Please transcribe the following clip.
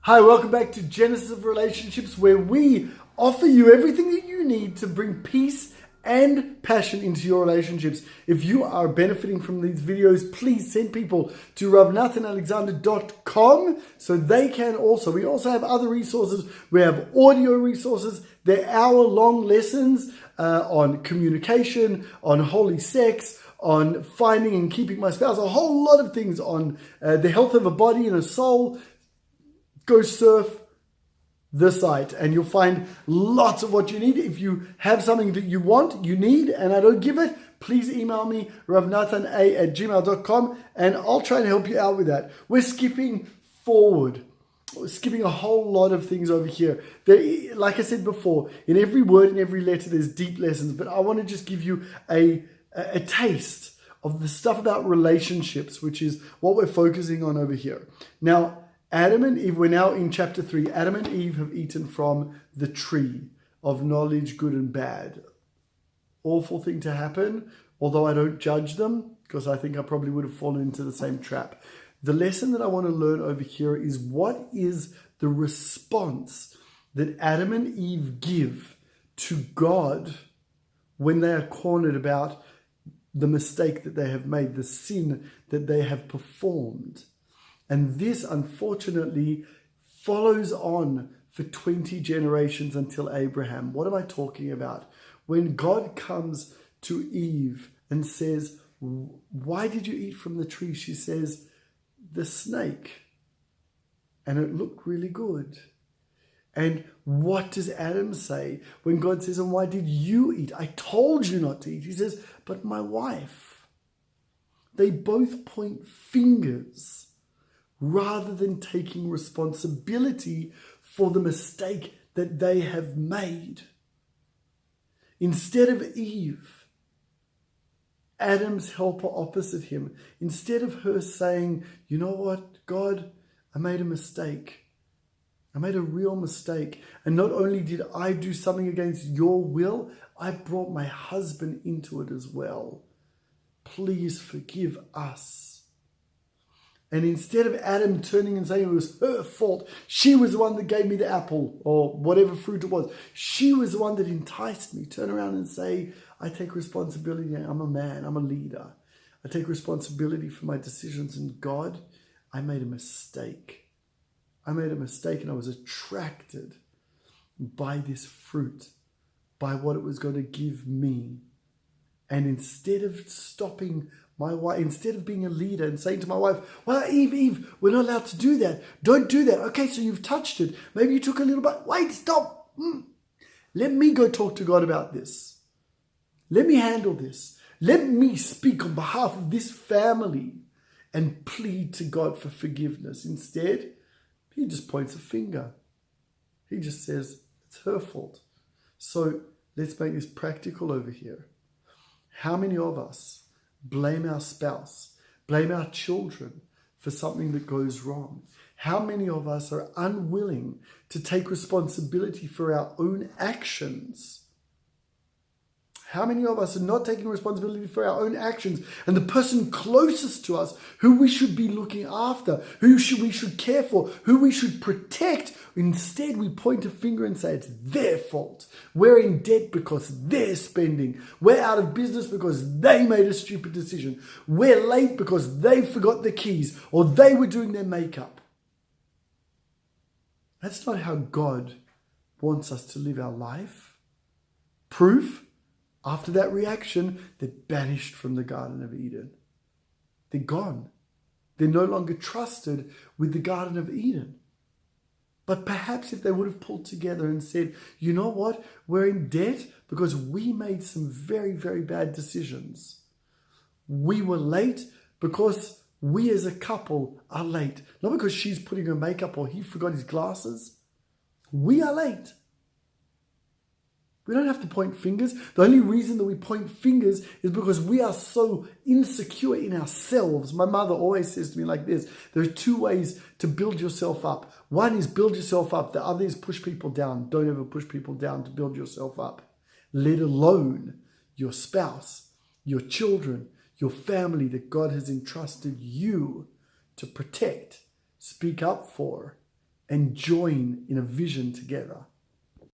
Hi, welcome back to Genesis of Relationships, where we offer you everything that you need to bring peace and passion into your relationships. If you are benefiting from these videos, please send people to ravnathanalexander.com so they can also. We also have other resources. We have audio resources. They're hour-long lessons on communication, on holy sex, on finding and keeping my spouse, a whole lot of things on the health of a body and a soul. Go surf the site and you'll find lots of what you need. If you have something that you want, you need, and I don't give it, please email me, ravnathana@gmail.com, and I'll try and help you out with that. We're skipping forward. We're skipping a whole lot of things over here. Like I said before, in every word and every letter, there's deep lessons, but I want to just give you a taste of the stuff about relationships, which is what we're focusing on over here. Now, Adam and Eve, we're now in chapter 3. Adam and Eve have eaten from the tree of knowledge, good and bad. Awful thing to happen, although I don't judge them, because I think I probably would have fallen into the same trap. The lesson that I want to learn over here is, what is the response that Adam and Eve give to God when they are cornered about the mistake that they have made, the sin that they have performed. And this, unfortunately, follows on for 20 generations until Abraham. What am I talking about? When God comes to Eve and says, "Why did you eat from the tree?" She says, "The snake. And it looked really good." And what does Adam say when God says, "And why did you eat? I told you not to eat." He says, "But my wife." They both point fingers rather than taking responsibility for the mistake that they have made. Instead of Eve, Adam's helper opposite him, instead of her saying, "You know what, God, I made a mistake. I made a real mistake. And not only did I do something against your will, I brought my husband into it as well. Please forgive us." And instead of Adam turning and saying it was her fault, she was the one that gave me the apple or whatever fruit it was, she was the one that enticed me, turn around and say, "I take responsibility. I'm a man. I'm a leader. I take responsibility for my decisions. And God, I made a mistake. I made a mistake, and I was attracted by this fruit, by what it was going to give me. And instead of stopping my wife, instead of being a leader and saying to my wife, 'Well, Eve, we're not allowed to do that. Don't do that. Okay, so you've touched it. Maybe you took a little bit. Wait, stop. Let me go talk to God about this. Let me handle this. Let me speak on behalf of this family and plead to God for forgiveness.'" Instead, he just points a finger. He just says, it's her fault. So let's make this practical over here. How many of us blame our spouse, blame our children for something that goes wrong? How many of us are unwilling to take responsibility for our own actions? How many of us are not taking responsibility for our own actions, and the person closest to us, who we should be looking after, we should care for, who we should protect, instead we point a finger and say it's their fault. We're in debt because they're spending. We're out of business because they made a stupid decision. We're late because they forgot the keys or they were doing their makeup. That's not how God wants us to live our life. Proof? After that reaction, they're banished from the Garden of Eden. They're gone. They're no longer trusted with the Garden of Eden. But perhaps if they would have pulled together and said, "You know what? We're in debt because we made some very, very bad decisions. We were late because we as a couple are late. Not because she's putting her makeup or he forgot his glasses. We are late." We don't have to point fingers. The only reason that we point fingers is because we are so insecure in ourselves. My mother always says to me like this: there are two ways to build yourself up. One is build yourself up. The other is push people down. Don't ever push people down to build yourself up. Let alone your spouse, your children, your family that God has entrusted you to protect, speak up for, and join in a vision together.